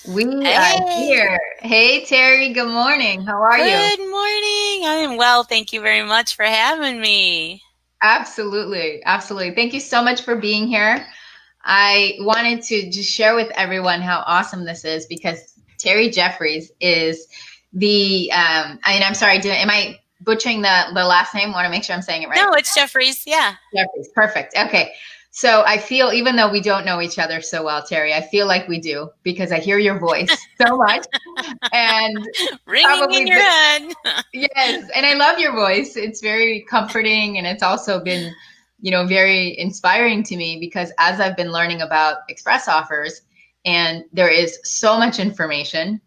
We are Hey, here. Hey, Terry, good morning. How are you? good morning. I am well. Thank you very much for having me. Absolutely. Absolutely. Thank you so much for being here. I wanted to just share with everyone how awesome this is because Terri Jeffries is I'm sorry, am I butchering the last name? I want to make sure I'm saying it right. No, it's Jeffries. Yeah. Jeffries. Perfect. Okay. So I feel, even though we don't know each other so well, Terry, I feel like we do because I hear your voice so much. And Ringing in probably your head. yes, and I love your voice. It's very comforting and it's also been, very inspiring to me because as I've been learning about express offers and there is so much information,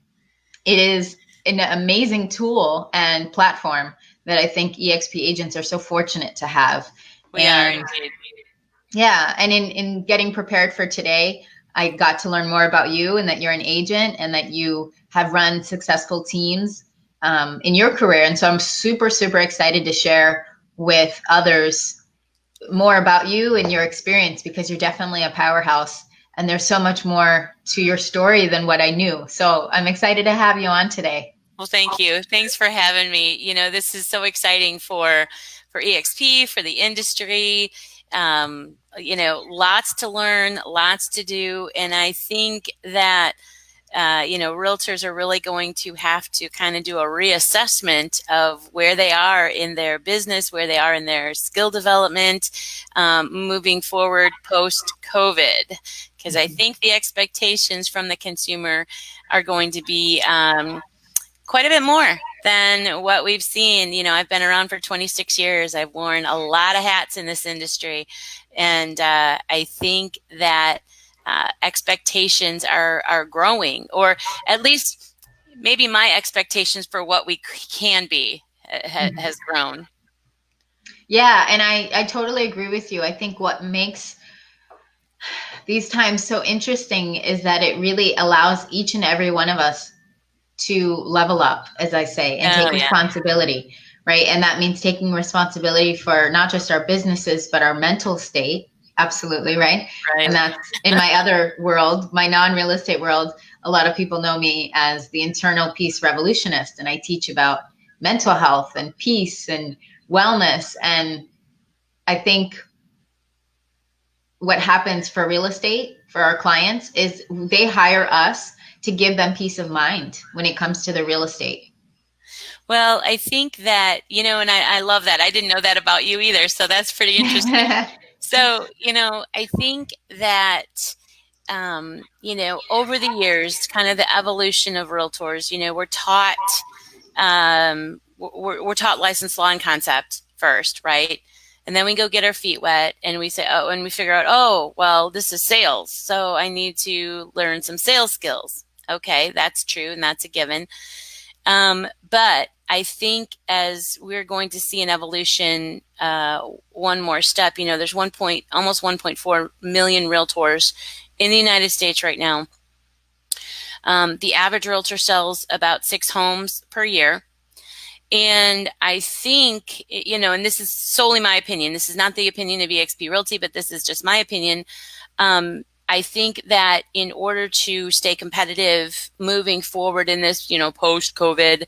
it is an amazing tool and platform that I think EXP agents are so fortunate to have. We are And indeed. yeah, and in getting prepared for today, I got to learn more about you and that you're an agent and that you have run successful teams in your career. And so I'm super, super excited to share with others more about you and your experience because you're definitely a powerhouse. And there's so much more to your story than what I knew. So I'm excited to have you on today. Well, thank you. Thanks for having me. This is so exciting for EXP, for the industry. Lots to learn, lots to do, and I think that realtors are really going to have to kind of do a reassessment of where they are in their business, where they are in their skill development, moving forward post COVID. Because I think the expectations from the consumer are going to be quite a bit more than what we've seen. I've been around for 26 years. I've worn a lot of hats in this industry. And I think that expectations are growing, or at least maybe my expectations for what we can be has grown. Yeah, and I totally agree with you. I think what makes these times so interesting is that it really allows each and every one of us to level up, as I say, and Oh, take yeah. responsibility, right? And that means taking responsibility for not just our businesses, but our mental state. Absolutely, right? And Right. that's in my other world, my non real estate world. A lot of people know me as the internal peace revolutionist, and I teach about mental health and peace and wellness. And I think what happens for real estate for our clients is they hire us to give them peace of mind when it comes to the real estate. Well, I think that, and I love that. I didn't know that about you either. So that's pretty interesting. So, I think that over the years, kind of the evolution of realtors, we're taught license law and concept first, right? And then we go get our feet wet and we say, oh, and we figure out, oh, well, this is sales. So I need to learn some sales skills. Okay, that's true. And that's a given. But I think as we're going to see an evolution, one more step, there's almost 1.4 million realtors in the United States right now. The average realtor sells about 6 homes per year. And I think, and this is solely my opinion. This is not the opinion of eXp Realty, but this is just my opinion. I think that in order to stay competitive moving forward in this, post-COVID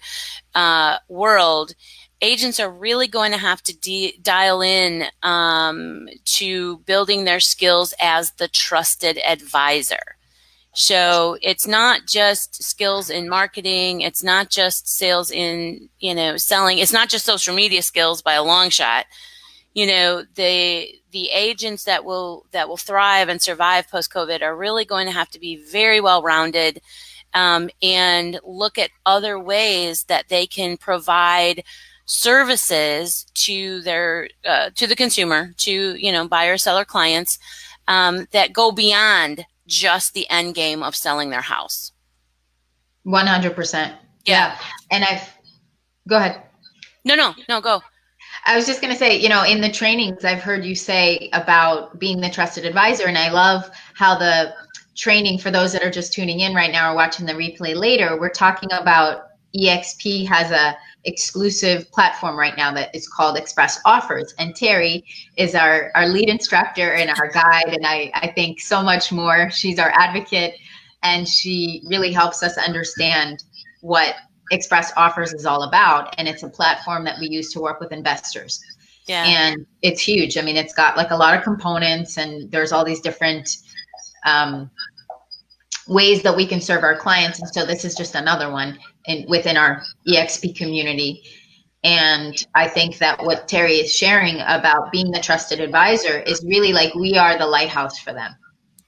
world, agents are really going to have to dial in to building their skills as the trusted advisor. So it's not just skills in marketing. It's not just sales in, selling. It's not just social media skills by a long shot. The agents that will thrive and survive post COVID are really going to have to be very well rounded, and look at other ways that they can provide services to their to the consumer, to buyer seller clients, that go beyond just the end game of selling their house. 100%. Yeah. Yeah. And go ahead. No, go. I was just going to say, in the trainings, I've heard you say about being the trusted advisor. And I love how the training, for those that are just tuning in right now or watching the replay later, we're talking about EXP has a exclusive platform right now that is called Express Offers. And Terri is our lead instructor and our guide. And I think so much more. She's our advocate. and she really helps us understand what Express Offers is all about. And it's a platform that we use to work with investors. Yeah. And it's huge. I mean, it's got like a lot of components, and there's all these different um, ways that we can serve our clients. And so this is just another one within our EXP community. And I think that what Terri is sharing about being the trusted advisor is really like we are the lighthouse for them,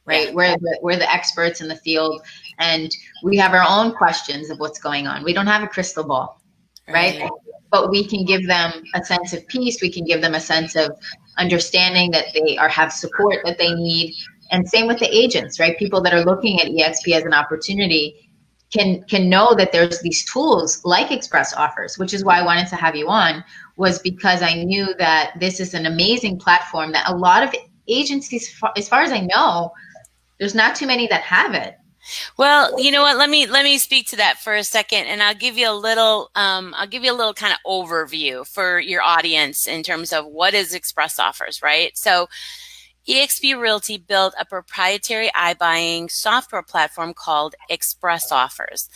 Yeah. right? We're the experts in the field, and we have our own questions of what's going on. We don't have a crystal ball, right? Right. But we can give them a sense of peace. We can give them a sense of understanding that they have support that they need. And same with the agents, right? People that are looking at EXP as an opportunity can know that there's these tools like Express Offers, which is why I wanted to have you on, was because I knew that this is an amazing platform that a lot of agencies, as far as I know, there's not too many that have it. Well, you know what? Let me speak to that for a second, and I'll give you a little kind of overview for your audience in terms of what is Express Offers, right? So eXp Realty built a proprietary iBuying software platform called Express Offers.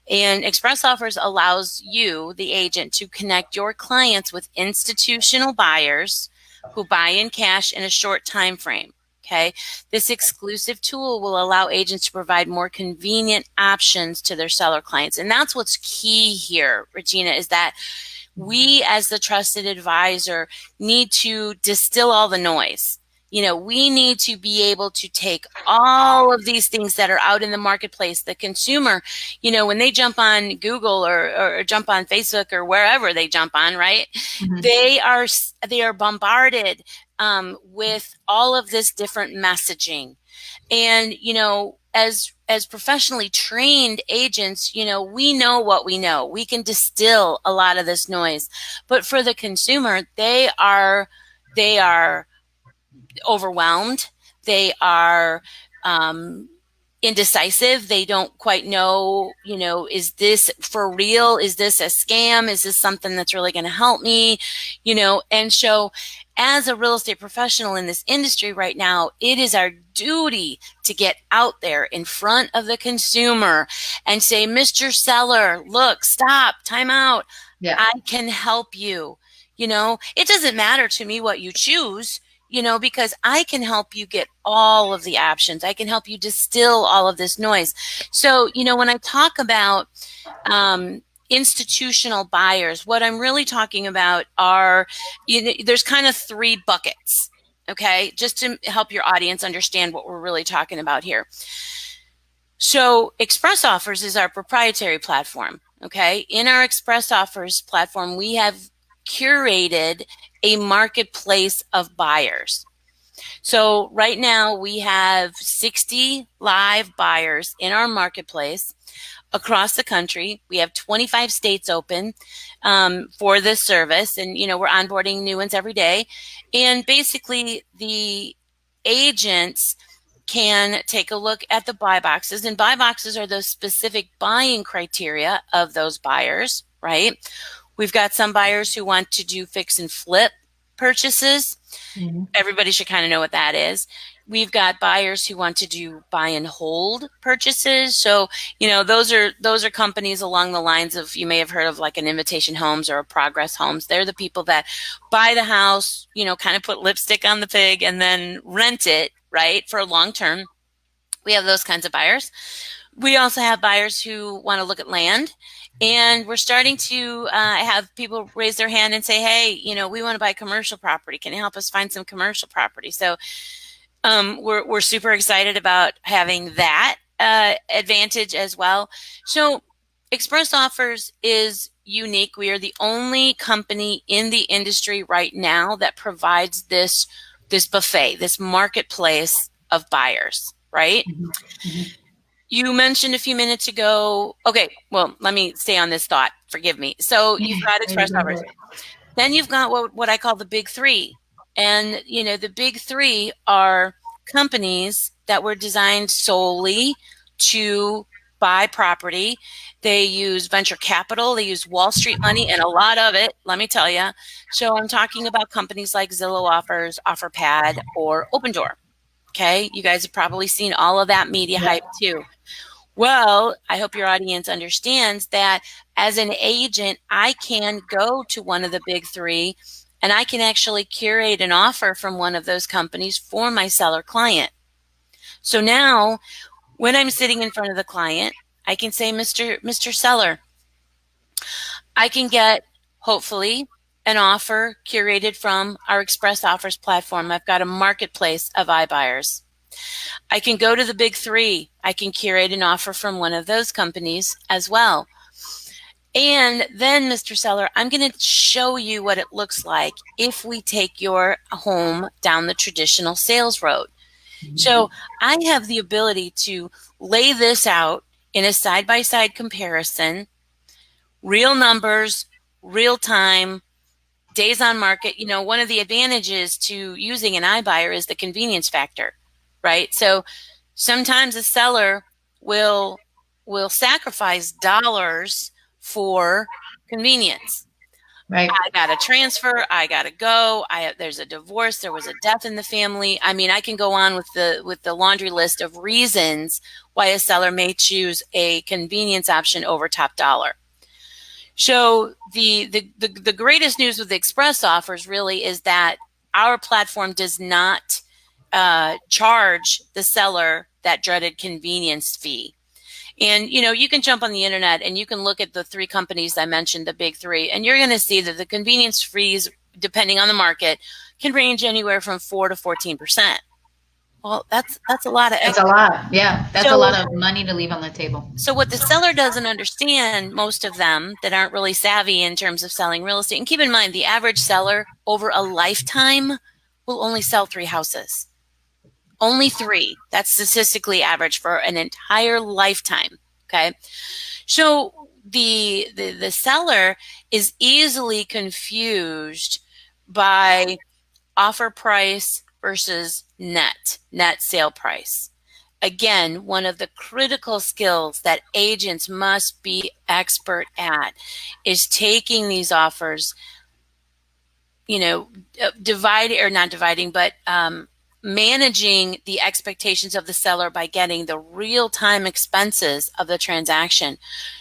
And Express Offers allows you, the agent, to connect your clients with institutional buyers who buy in cash in a short time frame. Okay. This exclusive tool will allow agents to provide more convenient options to their seller clients. And that's what's key here, Regina, is that we as the trusted advisor need to distill all the noise. We need to be able to take all of these things that are out in the marketplace. The consumer, when they jump on Google or jump on Facebook or wherever they jump on, right? Mm-hmm. They are bombarded with all of this different messaging. And, as professionally trained agents, we know what we know. We can distill a lot of this noise. But for the consumer, they are overwhelmed. They are indecisive. They don't quite know, is this for real? Is this a scam? Is this something that's really going to help me? And so as a real estate professional in this industry right now, it is our duty to get out there in front of the consumer and say, Mr. Seller, look, stop, time out. Yeah. I can help you. It doesn't matter to me what you choose, because I can help you get all of the options. I can help you distill all of this noise. So, when I talk about institutional buyers, what I'm really talking about are, there's kind of three buckets, okay, just to help your audience understand what we're really talking about here. So Express Offers is our proprietary platform, okay? In our Express Offers platform, we have curated a marketplace of buyers. So right now we have 60 live buyers in our marketplace across the country. We have 25 states open for this service, and we're onboarding new ones every day. And basically the agents can take a look at the buy boxes, and buy boxes are those specific buying criteria of those buyers, right? We've got some buyers who want to do fix and flip purchases. Mm-hmm. Everybody should kind of know what that is. We've got buyers who want to do buy and hold purchases. So, those are companies along the lines of, you may have heard of like an Invitation Homes or a Progress Homes. They're the people that buy the house, kind of put lipstick on the pig and then rent it, right, for a long term. We have those kinds of buyers. We also have buyers who want to look at land. And we're starting to have people raise their hand and say, hey, we want to buy commercial property. Can you help us find some commercial property? So we're super excited about having that advantage as well. So Express Offers is unique. We are the only company in the industry right now that provides this buffet, this marketplace of buyers, right? Mm-hmm. Mm-hmm. You mentioned a few minutes ago. Okay, well, let me stay on this thought. Forgive me. So you've got Express Offers. Then you've got what I call the big three. And, the big three are companies that were designed solely to buy property. They use venture capital. They use Wall Street money, and a lot of it, let me tell you. So I'm talking about companies like Zillow Offers, OfferPad, or Opendoor. Okay, you guys have probably seen all of that media hype too. Well, I hope your audience understands that as an agent, I can go to one of the big three and I can actually curate an offer from one of those companies for my seller client. So now when I'm sitting in front of the client, I can say, Mr. Seller, I can get, hopefully, an offer curated from our Express Offers platform. I've got a marketplace of iBuyers. I can go to the big three. I can curate an offer from one of those companies as well. And then, Mr. Seller, I'm going to show you what it looks like if we take your home down the traditional sales road. So I have the ability to lay this out in a side-by-side comparison, real numbers, real time, days on market. One of the advantages to using an iBuyer is the convenience factor, right? So sometimes a seller will sacrifice dollars for convenience. Right. I got to transfer. I got to go. There's a divorce. There was a death in the family. I mean, I can go on with the laundry list of reasons why a seller may choose a convenience option over top dollar. So the greatest news with the Express offers really is that our platform does not charge the seller that dreaded convenience fee. And, you can jump on the internet and you can look at the three companies I mentioned, the big three, and you're going to see that the convenience fees, depending on the market, can range anywhere from 4 to 14%. Well, that's a lot of That's a equity. lot. Yeah. That's a lot So, of money to leave on the table. so what the seller doesn't understand, most of them that aren't really savvy in terms of selling real estate, and keep in mind, the average seller over a lifetime will only sell 3 houses. Only 3. That's statistically average for an entire lifetime. Okay. So the seller is easily confused by offer price versus net sale price. Again, one of the critical skills that agents must be expert at is taking these offers, dividing or not dividing, but managing the expectations of the seller by getting the real-time expenses of the transaction,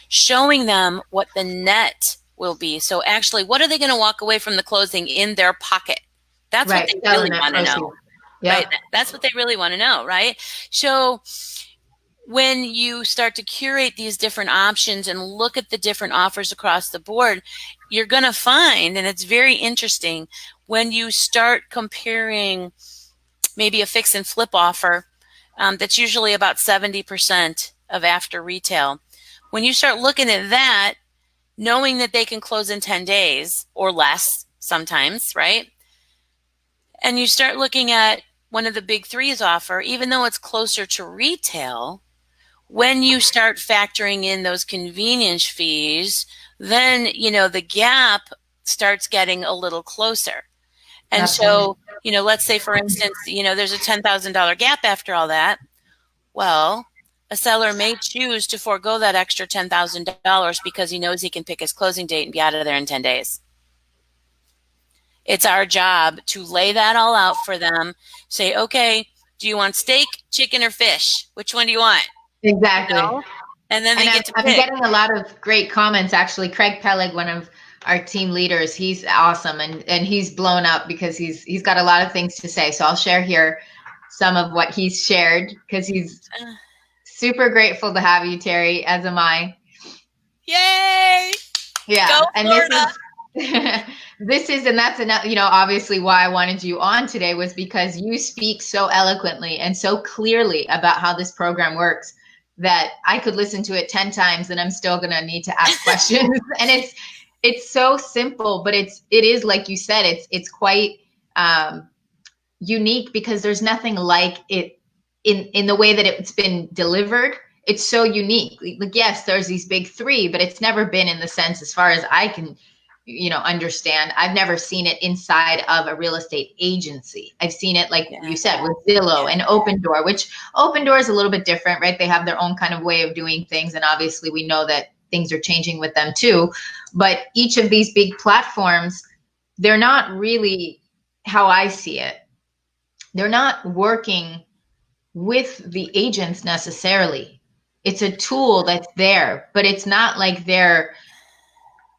showing them what the net will be. So actually, what are they going to walk away from the closing in their pocket? That's what Right. they Selling really that want to proceed. know, right? Yeah. That's what they really want to know, right? So when you start to curate these different options and look at the different offers across the board, you're going to find, and it's very interesting, when you start comparing maybe a fix and flip offer, that's usually about 70% of after retail. When you start looking at that, knowing that they can close in 10 days or less sometimes, right? And you start looking at one of the big threes offer, even though it's closer to retail, when you start factoring in those convenience fees, then, the gap starts getting a little closer. And Absolutely. so, let's say, for instance, there's a $10,000 gap after all that. Well, a seller may choose to forego that extra $10,000 because he knows he can pick his closing date and be out of there in 10 days. It's our job to lay that all out for them. Say, okay, do you want steak, chicken, or fish? Which one do you want? Exactly. And then they And get to I'm pick. getting a lot of great comments. Actually, Craig Pellig, one of our team leaders, he's awesome, and he's blown up because he's got a lot of things to say. So I'll share here some of what he's shared because he's super grateful to have you, Terri, as am I. Yay! Go Yeah, and Florida! this is and that's enough. Obviously, why I wanted you on today was because you speak so eloquently and so clearly about how this program works that I could listen to it 10 times and I'm still gonna need to ask questions. And it's so simple, but it is like you said, it's quite unique because there's nothing like it in the way that it's been delivered. It's so unique. Like, yes, there's these big three, but it's never been in the sense, as far as I can understand. I've never seen it inside of a real estate agency. I've seen it, like you said, with Zillow and Open Door, which Open Door is a little bit different, right? They have their own kind of way of doing things, and obviously we know that things are changing with them too. But each of these big platforms, they're not really, how I see it, they're not working with the agents necessarily. It's a tool that's there, but it's not like they're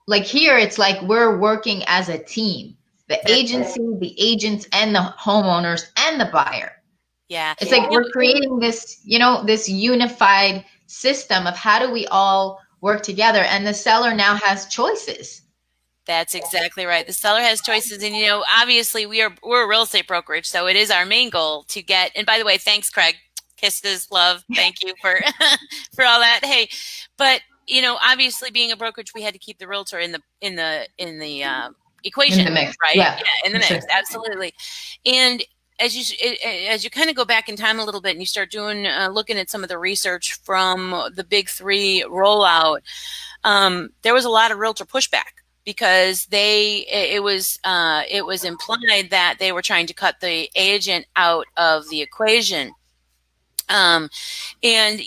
like here, it's like we're working as a team. The That's agency, the agents, and the homeowners and the buyer. yeah. It's like You know, we're creating this, this unified system of how do we all work together? And the seller now has choices. that's exactly right. The seller has choices, and obviously we're a real estate brokerage, so it is our main goal to get. And by the way, thanks, Craig. Kisses, love. Thank you for for all that. Hey, but obviously being a brokerage, we had to keep the realtor in the In equation, the mix. right? Yeah, Yeah, in the for sure. mix, absolutely. And as you kind of go back in time a little bit and you start doing looking at some of the research from the big three rollout, there was a lot of realtor pushback because it was implied that they were trying to cut the agent out of the equation. Um, and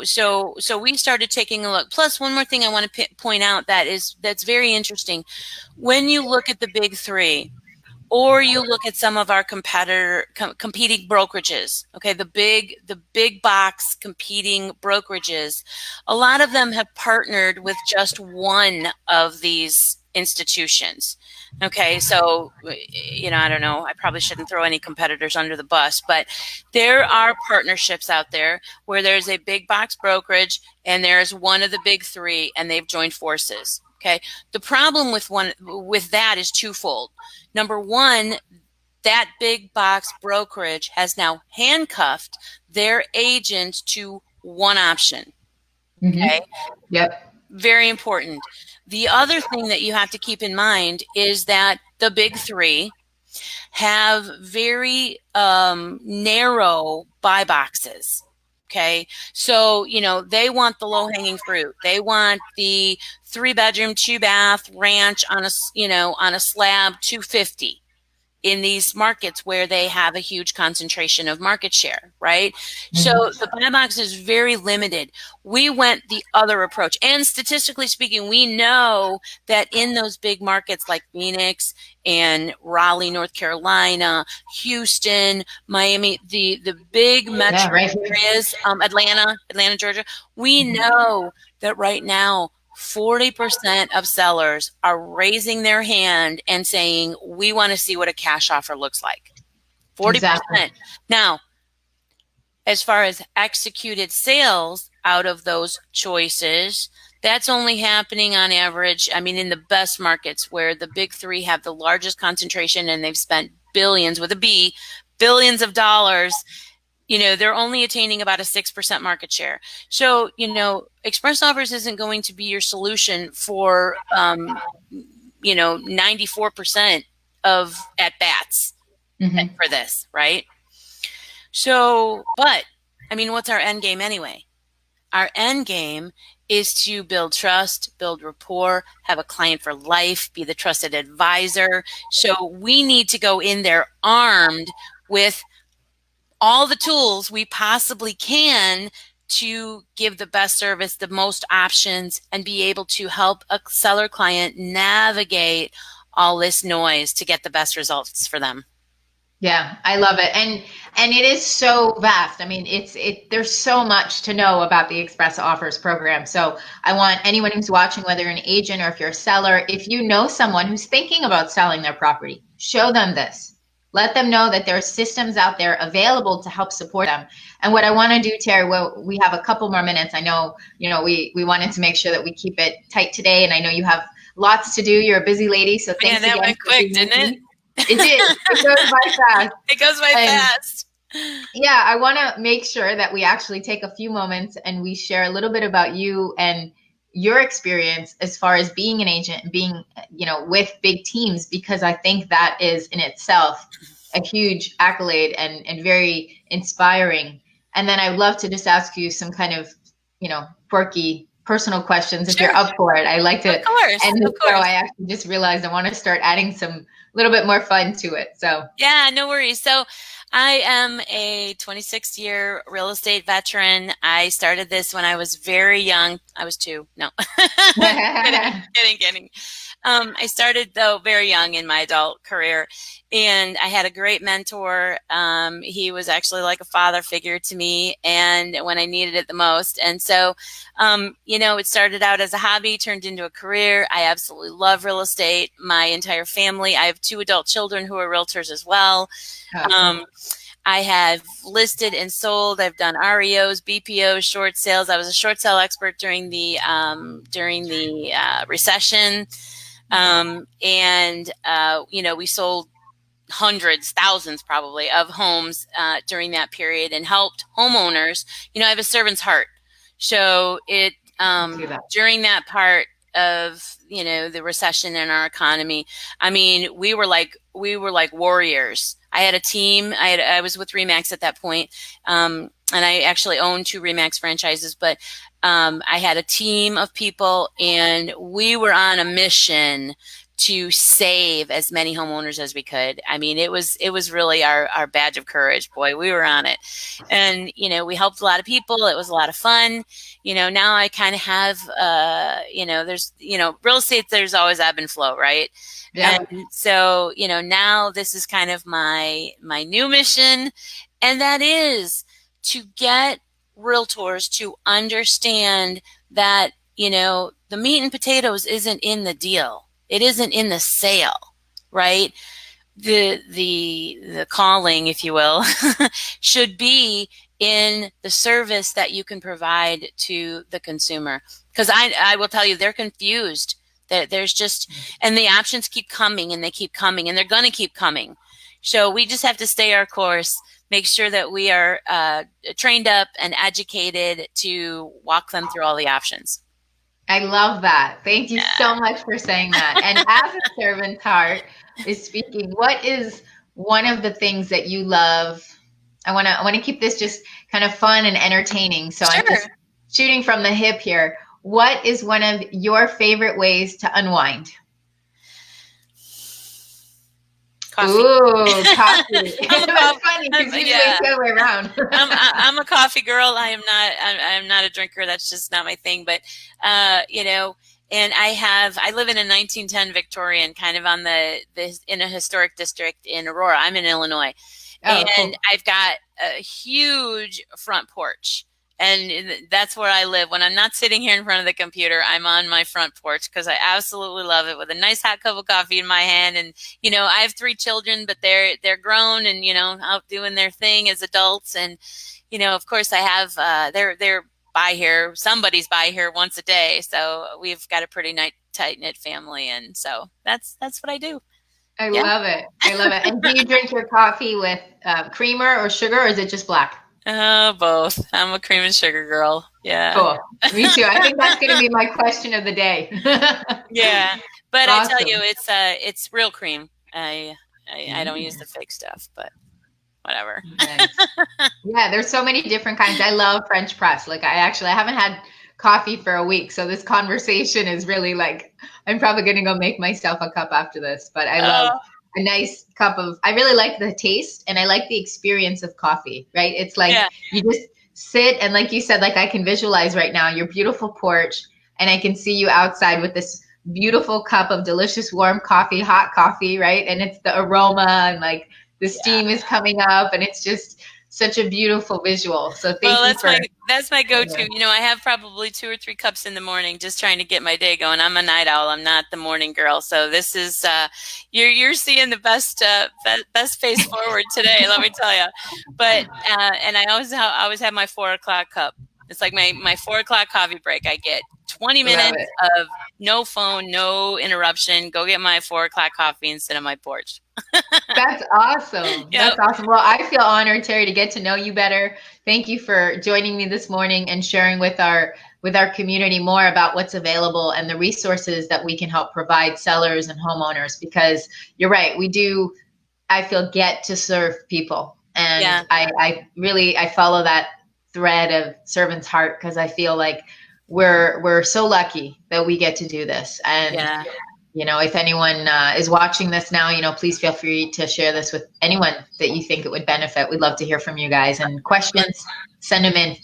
so we started taking a look. Plus, one more thing I want to point out that's very interesting. When you look at the big three, or you look at some of our competing brokerages, okay, the big box competing brokerages, a lot of them have partnered with just one of these institutions. Okay, so I don't know, I probably shouldn't throw any competitors under the bus, but there are partnerships out there where there's a big box brokerage and there's one of the big three and they've joined forces. Okay, the problem with that is twofold. Number one, that big box brokerage has now handcuffed their agent to one option. Mm-hmm. Okay, Yep. very important. The other thing that you have to keep in mind is that the big three have very narrow buy boxes. Okay. So, they want the low hanging fruit. They want the 3-bedroom, 2-bath ranch on a slab 250 in these markets where they have a huge concentration of market share, right? So Mm-hmm. the buy box is very limited. We went the other approach. And statistically speaking, we know that in those big markets like Phoenix and Raleigh, North Carolina, Houston, Miami, the big Yeah, metro right here. areas, Atlanta, Georgia, we know that right now 40% of sellers are raising their hand and saying, we want to see what a cash offer looks like. Exactly. 40%. Now, as far as executed sales out of those choices, that's only happening on average, in the best markets where the big three have the largest concentration and they've spent billions with a B, billions of dollars, they're only attaining about a 6% market share. So, express offers isn't going to be your solution for, 94% of at bats Mm-hmm. for this, right? So, but what's our end game anyway? Our end game is to build trust, build rapport, have a client for life, be the trusted advisor. So we need to go in there armed with all the tools we possibly can to give the best service, the most options, and be able to help a seller client navigate all this noise to get the best results for them. Yeah, I love it. And it is so vast. I mean, there's so much to know about the Express Offers program. So I want anyone who's watching, whether you're an agent or if you're a seller, if you know someone who's thinking about selling their property, show them this. Let them know that there are systems out there available to help support them. And what I want to do, Terry, well, we have a couple more minutes. I know, we wanted to make sure that we keep it tight today. And I know you have lots to do. You're a busy lady. So Man, thanks that again went for quick, being with didn't it? me. It did. It goes by fast. It goes by And fast. yeah, I want to make sure that we actually take a few moments and we share a little bit about you and your experience as far as being an agent and being, with big teams, because I think that is in itself a huge accolade and very inspiring. And then I would love to just ask you some kind of, quirky personal questions if you're Sure. up for it. I like Of to course. end Of the show. course. I actually just realized I want to start adding some little bit more fun to it. So Yeah, no worries. So I am a 26-year real estate veteran. I started this when I was very young. I was 2. No. Kidding, kidding, kidding. I started though very young in my adult career, and I had a great mentor. He was actually like a father figure to me, and when I needed it the most. And so, it started out as a hobby, turned into a career. I absolutely love real estate. My entire family. I have 2 adult children who are realtors as well. Oh, cool. Um, I have listed and sold. I've done REOs, BPOs, short sales. I was a short sale expert during the recession. We sold hundreds, thousands probably of homes during that period and helped homeowners. I have a servant's heart. So See that. during that part of, the recession in our economy, I mean, we were like warriors. I had a team. I was with Remax at that point. And I actually owned 2 Remax franchises, but I had a team of people, and we were on a mission to save as many homeowners as we could. I mean, it was really our badge of courage. Boy, we were on it. And, we helped a lot of people. It was a lot of fun. Now I kind of have, there's, real estate, there's always ebb and flow, right? Yeah. And so, now this is kind of my new mission, and that is to get realtors to understand that, the meat and potatoes isn't in the deal. It isn't in the sale, right? The calling, if you will, should be in the service that you can provide to the consumer. Because I will tell you, they're confused. That there's just, and the options keep coming, and they keep coming, and they're going to keep coming. So we just have to stay our course, make sure that we are trained up and educated to walk them through all the options. I love that. Thank you so much for saying that. And as a servant's heart is speaking, what is one of the things that you love? I want to keep this just kind of fun and entertaining. So Sure. I'm just shooting from the hip here. What is one of your favorite ways to unwind? Coffee. Ooh, coffee. I'm a That's funny because usually it's the other way around. I'm a coffee girl. I'm not a drinker. That's just not my thing. But and I live in a 1910 Victorian, kind of on in a historic district in Aurora. I'm in Illinois, Oh, and cool. I've got a huge front porch. And that's where I live. When I'm not sitting here in front of the computer, I'm on my front porch because I absolutely love it, with a nice hot cup of coffee in my hand. And, I have 3 children, but they're grown and, out doing their thing as adults. And, of course I have, they're by here. Somebody's by here once a day. So we've got a pretty tight knit family. And so that's what I do. I Yeah. love it. I love it. And do you drink your coffee with creamer or sugar, or is it just black? Both. I'm a cream and sugar girl. Yeah. Cool. Me too. I think that's going to be my question of the day. Yeah. But Awesome. I tell you, it's real cream. I don't use the fake stuff, but whatever. Nice. Yeah, there's so many different kinds. I love French press. Like I haven't had coffee for a week, so this conversation is really like I'm probably going to go make myself a cup after this. But I love a nice cup of. I really like the taste, and I like the experience of coffee. Right? It's like you just sit, and like you said, like I can visualize right now your beautiful porch, and I can see you outside with this beautiful cup of delicious warm coffee, hot coffee, right? And it's the aroma, and like the steam is coming up, and it's just such a beautiful visual. So thank you that's my go-to. I have probably 2 or 3 cups in the morning, just trying to get my day going. I'm a night owl. I'm not the morning girl. So this is you're seeing the best face forward today. Let me tell you. But and I always have my 4 o'clock cup. It's like my 4 o'clock coffee break. I get 20 minutes of no phone, no interruption. Go get my 4 o'clock coffee and sit on my porch. That's awesome. That's awesome. Well, I feel honored, Terri, to get to know you better. Thank you for joining me this morning and sharing with our community more about what's available and the resources that we can help provide sellers and homeowners, because you're right. We do, I feel, get to serve people. And I really follow that thread of servant's heart, because I feel like we're so lucky that we get to do this. And if anyone is watching this now, please feel free to share this with anyone that you think it would benefit. We'd love to hear from you guys. And questions, send them in.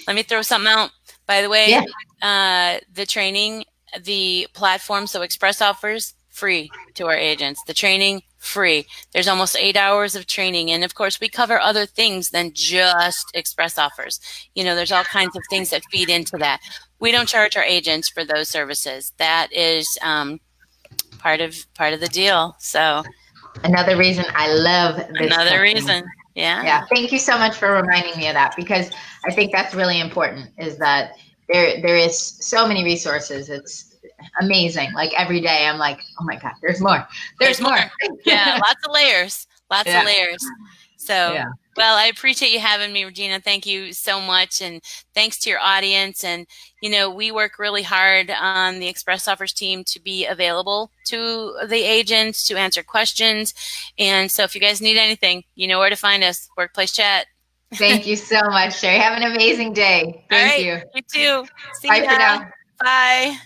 Let me throw something out. By the way, the training the platform, so Express offers free to our agents. The training, free. There's almost 8 hours of training. And of course, we cover other things than just Express offers. There's all kinds of things that feed into that. We don't charge our agents for those services. That is part of the deal. So another reason I love this another company. reason. Yeah. Yeah, thank you so much for reminding me of that, because I think that's really important, is that there is so many resources. It's amazing. Like every day I'm like, oh my God, there's more. There's more. Yeah, lots of layers. Lots of Yeah. layers. So, Yeah. well, I appreciate you having me, Regina. Thank you so much. And thanks to your audience. And, we work really hard on the Express Offers team to be available to the agents, to answer questions. And so if you guys need anything, you know where to find us. Workplace Chat. Thank you so much, Terri. Have an amazing day. All Thank right. you. You too. See Bye for ya. now. Bye.